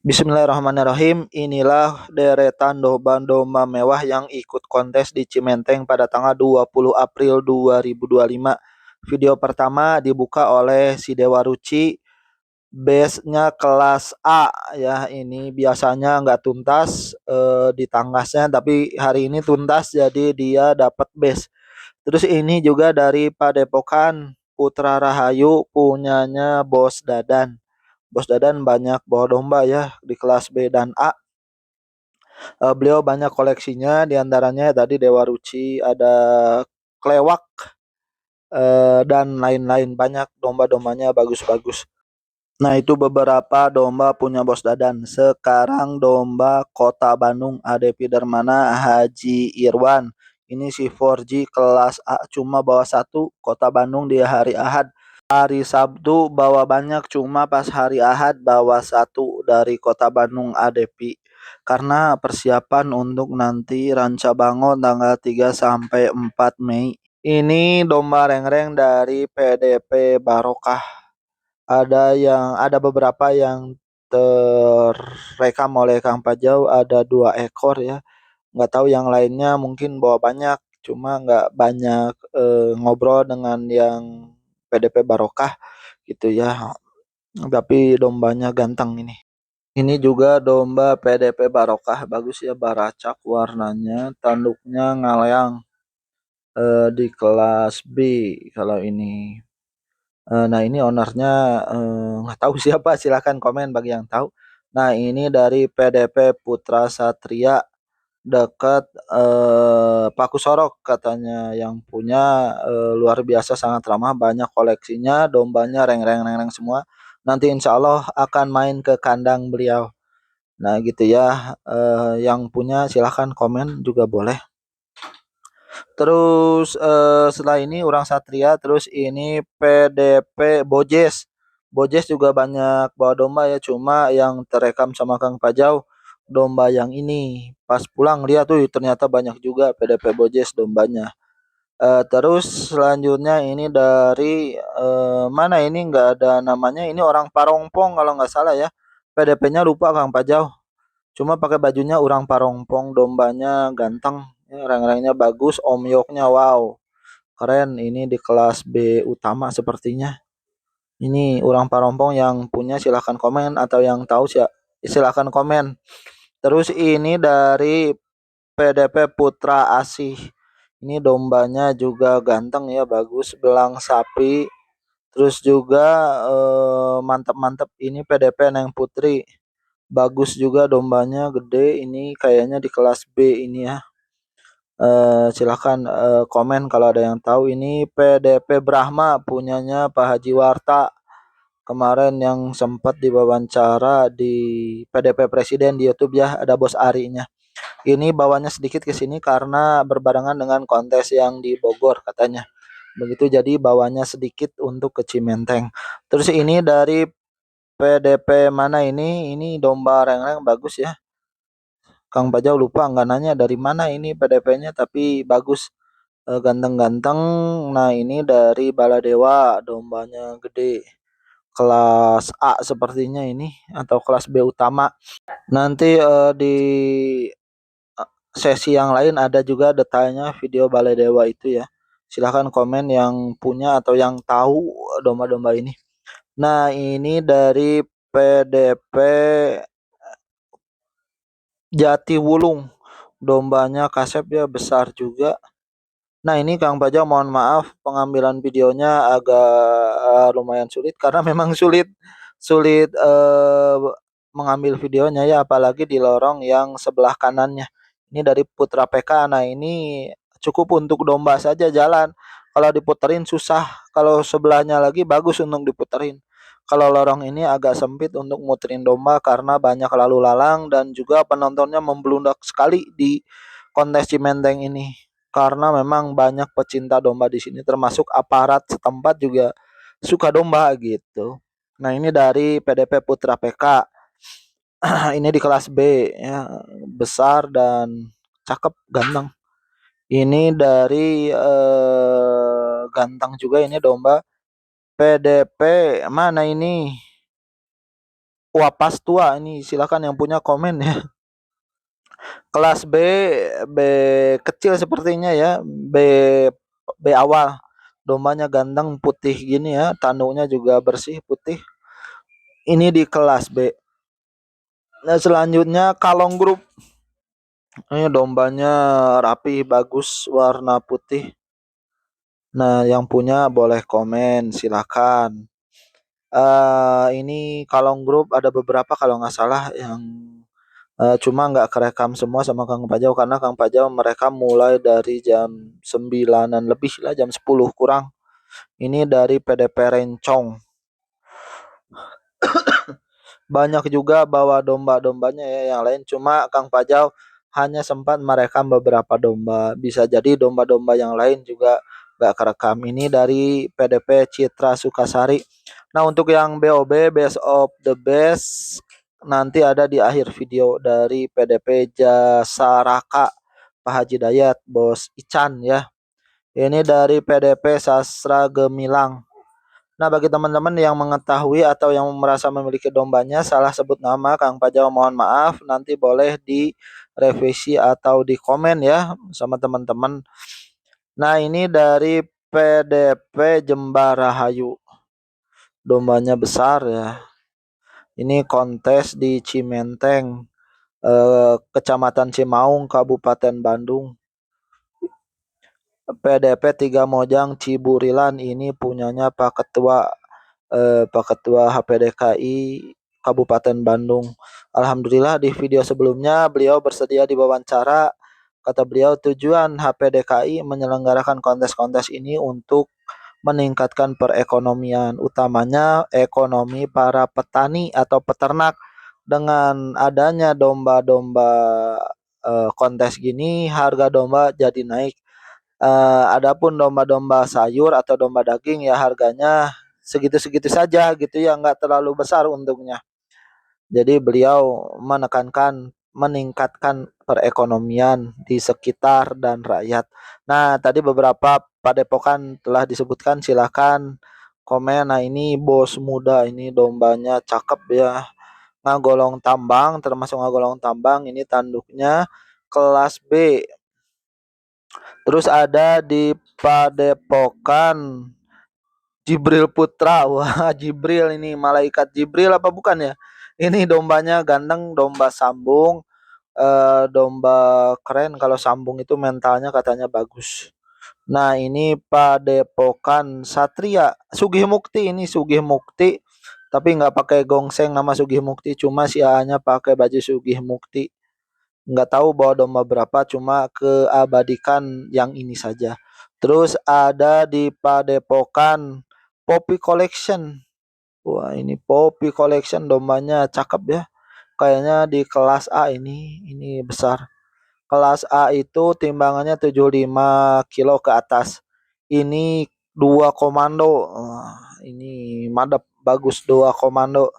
Bismillahirrahmanirrahim. Inilah deretan domba-domba mewah yang ikut kontes di Cimenteng pada tanggal 20 April 2025. Video pertama dibuka oleh si Dewa Ruci, base-nya kelas A ya. Ini biasanya nggak tuntas di tanggasnya, tapi hari ini tuntas jadi dia dapat base. Terus ini juga dari Padepokan Putra Rahayu punyanya Bos Dadan. Bos Dadan banyak bawa domba ya di kelas B dan A. Beliau banyak koleksinya, diantaranya tadi Dewa Ruci, ada Klewak, dan lain-lain. Banyak domba-dombanya bagus-bagus. Nah, itu beberapa domba punya Bos Dadan. Sekarang domba Kota Bandung, Adepi Darmana Haji Irwan. Ini si 4G kelas A, cuma bawa satu. Kota Bandung di hari Ahad. Hari Sabtu bawa banyak, cuma pas hari Ahad bawa satu dari Kota Bandung Adepi. Karena persiapan untuk nanti Ranca Bango tanggal 3 sampai 4 Mei. Ini domba rengreng dari PDP Barokah. Ada beberapa yang terekam oleh Kang Pajau, ada 2 ekor ya. Nggak tahu yang lainnya, mungkin bawa banyak, cuma nggak banyak ngobrol dengan yang PDP Barokah gitu ya. Tapi dombanya ganteng ini. Ini juga domba PDP Barokah, bagus ya, baracak warnanya, tanduknya ngaleang, di kelas B kalau ini. Nah, ini ownernya nggak tahu siapa, silahkan komen bagi yang tahu. Nah, ini dari PDP Putra Satria, dekat Paku Sorok katanya yang punya, luar biasa, sangat ramah, banyak koleksinya, dombanya reng-reng semua. Nanti insya Allah akan main ke kandang beliau. Nah gitu ya, yang punya silahkan komen juga boleh. Terus setelah ini Urang Satria, terus ini PDP Bojes. Bojes juga banyak bawa domba ya, cuma yang terekam sama Kang Pajau domba yang ini. Pas pulang dia tuh ternyata banyak juga PDP Bojes dombanya. Terus selanjutnya ini dari mana ini, nggak ada namanya, ini orang Parongpong kalau nggak salah ya. PDP-nya lupa Kang Pajau. Cuma pakai bajunya orang Parongpong, dombanya ganteng, ya, reng-rengnya bagus, omyoknya wow, keren. Ini di kelas B utama sepertinya. Ini orang Parongpong yang punya silahkan komen, atau yang tahu silahkan komen. Terus ini dari PDP Putra Asih. Ini dombanya juga ganteng ya, bagus, belang sapi. Terus juga mantep-mantep. Ini PDP Neng Putri. Bagus juga dombanya, gede. Ini kayaknya di kelas B ini ya. Silahkan komen kalau ada yang tahu. Ini PDP Brahma punyanya Pak Haji Warta. Kemarin yang sempat diwawancara di PDP Presiden di YouTube ya, ada Bos Arinya. Ini bawanya sedikit ke sini karena berbarengan dengan kontes yang di Bogor katanya. Begitu, jadi bawanya sedikit untuk ke Cimenteng. Terus ini dari PDP mana ini? Ini domba rengreng bagus ya. Kang Pajau lupa nggak nanya dari mana ini PDP-nya, tapi bagus, ganteng-ganteng. Nah, ini dari Baladewa, dombanya gede. Kelas A sepertinya ini, atau kelas B utama. Nanti di sesi yang lain ada juga detailnya video Baladewa itu ya. Silahkan komen yang punya atau yang tahu domba-domba ini. Nah, ini dari PDP Jatiwulung. Dombanya kasep ya, besar juga. Nah, ini Kang Bajang mohon maaf pengambilan videonya agak lumayan sulit karena memang sulit sulit mengambil videonya ya, apalagi di lorong yang sebelah kanannya. Ini dari Putra PK. Nah, ini cukup untuk domba saja jalan. Kalau diputerin susah. Kalau sebelahnya lagi bagus untuk diputerin. Kalau lorong ini agak sempit untuk muterin domba karena banyak lalu lalang dan juga penontonnya membludak sekali di kontes Cimenteng ini. Karena memang banyak pecinta domba di sini, termasuk aparat setempat juga suka domba gitu. Nah, ini dari PDP Putra PK. Ini di kelas B ya, besar dan cakep, ganteng. Ini dari ganteng juga ini domba PDP mana ini? Wapas tua ini, silakan yang punya komen ya. Kelas B, B kecil sepertinya ya, B awal. Dombanya ganteng putih gini ya, tanduknya juga bersih putih. Ini di kelas B. Nah, selanjutnya Kalong Group. Ini dombanya rapi, bagus, warna putih. Nah, yang punya boleh komen, silakan. Ini Kalong Group ada beberapa kalau nggak salah yang cuma nggak kerekam semua sama Kang Pajau karena Kang Pajau mereka mulai dari jam 9-an lebih lah, jam 10 kurang. Ini dari PDP Rencong. Banyak juga bawa domba-dombanya ya, yang lain cuma Kang Pajau hanya sempat merekam beberapa domba. Bisa jadi domba-domba yang lain juga nggak kerekam. Ini dari PDP Citra Sukasari. Nah, untuk yang BOB Best of the Best nanti ada di akhir video dari PDP Jasa Raka Pak Haji Dayat Bos Ican ya. Ini dari PDP Sastra Gemilang. Nah, bagi teman-teman yang mengetahui atau yang merasa memiliki dombanya salah sebut nama Kang Pajau, mohon maaf, nanti boleh direvisi atau di komen ya sama teman-teman. Nah, ini dari PDP Jembarahayu. Dombanya besar ya. Ini kontes di Cimenteng, Kecamatan Cimaung, Kabupaten Bandung. PDP 3 Mojang Ciburilan ini punyanya Pak Ketua HPDKI Kabupaten Bandung. Alhamdulillah di video sebelumnya beliau bersedia diwawancara. Kata beliau tujuan HPDKI menyelenggarakan kontes-kontes ini untuk meningkatkan perekonomian, utamanya ekonomi para petani atau peternak. Dengan adanya domba-domba kontes gini, harga domba jadi naik. Adapun domba-domba sayur atau domba daging ya harganya segitu-segitu saja gitu ya, nggak terlalu besar untungnya. Jadi beliau menekankan meningkatkan perekonomian di sekitar dan rakyat. Nah, tadi beberapa padepokan telah disebutkan, silakan komen. Nah, ini bos muda, ini dombanya cakep ya. Ngagolong tambang, termasuk ngagolong tambang, ini tanduknya kelas B. Terus ada di padepokan Jibril Putra. Wah, Jibril ini malaikat Jibril apa bukan ya? Ini dombanya ganteng, domba sambung, domba keren. Kalau sambung itu mentalnya katanya bagus. Nah, ini Padepokan Satria Sugih Mukti, ini Sugih Mukti tapi nggak pakai gongseng nama Sugih Mukti, cuma si A-nya pakai baju Sugih Mukti. Nggak tahu bawa domba berapa, cuma keabadikan yang ini saja. Terus ada di Padepokan Poppy Collection. Wah, ini Poppy Collection dombanya cakep ya. Kayaknya di kelas A ini besar. Kelas A itu timbangannya 75 kilo ke atas. Ini dua komando. Wah, ini mantap, bagus dua komando.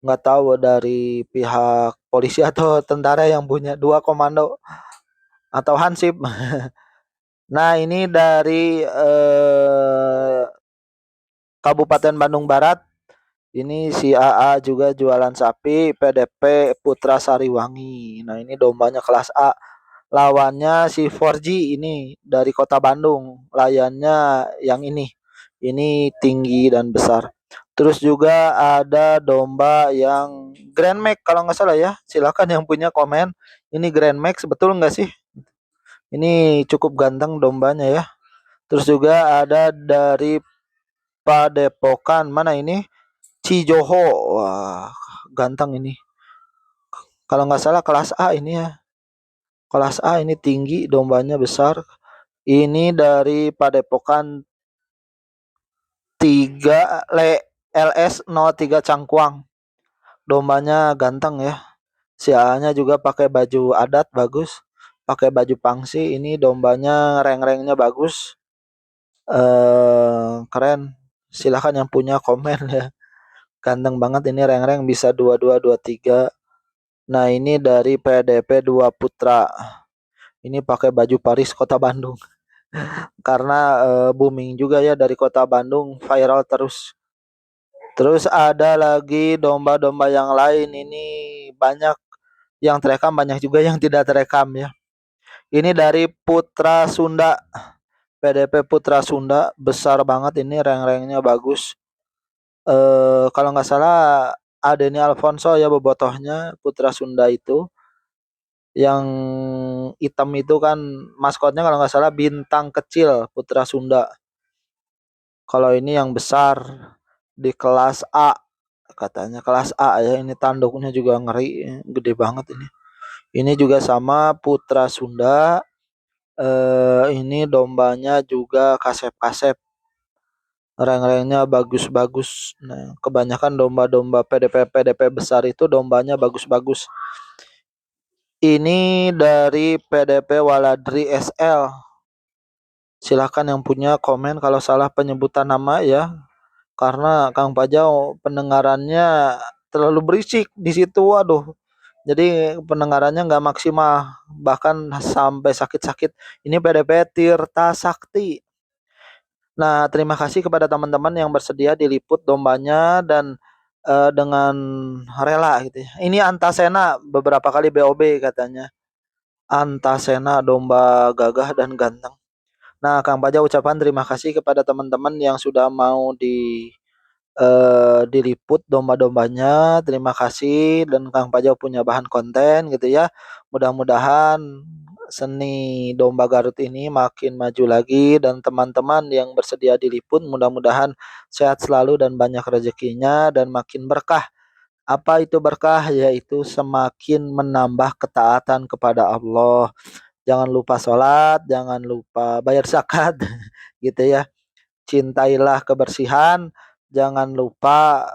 Nggak tahu dari pihak polisi atau tentara yang punya dua komando atau hansip. Nah, ini dari Kabupaten Bandung Barat. Ini si AA juga jualan sapi, PDP Putra Sariwangi. Nah, ini dombanya kelas A. Lawannya si 4G ini dari Kota Bandung. Layannya yang ini. Ini tinggi dan besar. Terus juga ada domba yang Grand Max kalau nggak salah ya. Silakan yang punya komen. Ini Grand Max betul nggak sih? Ini cukup ganteng dombanya ya. Terus juga ada dari Padepokan mana ini? Cijoho. Wah, ganteng ini. Kalau nggak salah kelas A ini ya. Kelas A ini tinggi, dombanya besar. Ini dari Padepokan 3 LS03 Cangkuang. Dombanya ganteng ya. Si A-nya juga pakai baju adat bagus. Pakai baju pangsi. Ini dombanya reng-rengnya bagus. Keren. Silahkan yang punya komen ya. Ganteng banget ini reng-reng, bisa 22 23. Nah, ini dari PDP 2 Putra. Ini pakai baju Paris Kota Bandung. Karena booming juga ya dari Kota Bandung, viral terus. Terus ada lagi domba-domba yang lain ini banyak yang terekam, banyak juga yang tidak terekam ya. Ini dari Putra Sunda, PDP Putra Sunda, besar banget ini, reng-rengnya bagus. Kalau nggak salah Adeni Alfonso ya bobotohnya Putra Sunda itu. Yang hitam itu kan maskotnya kalau nggak salah bintang kecil Putra Sunda. Kalau ini yang besar di kelas A, katanya kelas A ya, ini tanduknya juga ngeri, gede banget ini. Ini juga sama Putra Sunda. Ini dombanya juga kasep-kasep, reng-rengnya bagus-bagus. Nah, kebanyakan domba-domba PDP besar itu dombanya bagus-bagus. Ini dari PDP Waladri SL. Silakan yang punya komen kalau salah penyebutan nama ya, karena Kang Pajau pendengarannya terlalu berisik di situ, waduh. Jadi pendengarannya nggak maksimal, bahkan sampai sakit-sakit. Ini PDP Tirta Sakti. Nah, terima kasih kepada teman-teman yang bersedia diliput dombanya dan dengan rela gitu ya. Ini Antasena beberapa kali BOB katanya. Antasena domba gagah dan ganteng. Nah, Kang Paja ucapan terima kasih kepada teman-teman yang sudah mau diliput domba-dombanya. Terima kasih, dan Kang Paja punya bahan konten gitu ya. Mudah-mudahan seni domba Garut ini makin maju lagi, dan teman-teman yang bersedia diliput mudah-mudahan sehat selalu dan banyak rezekinya dan makin berkah. Apa itu berkah? Yaitu semakin menambah ketaatan kepada Allah. Jangan lupa sholat, jangan lupa bayar zakat, gitu ya. Cintailah kebersihan, jangan lupa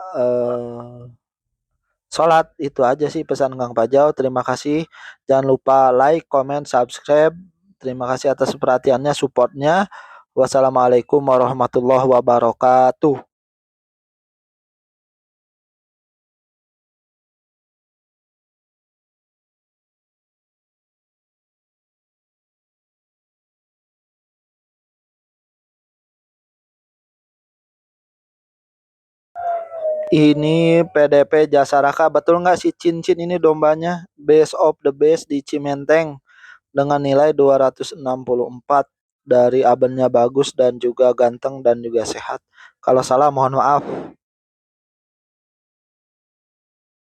sholat. Itu aja sih pesan Kang Pajau. Terima kasih. Jangan lupa like, comment, subscribe. Terima kasih atas perhatiannya, supportnya. Wassalamualaikum warahmatullahi wabarakatuh. Ini PDP Jasa Raka, betul nggak sih cincin ini dombanya? Best of the best di Cimenteng dengan nilai 264. Dari abennya bagus dan juga ganteng dan juga sehat. Kalau salah mohon maaf.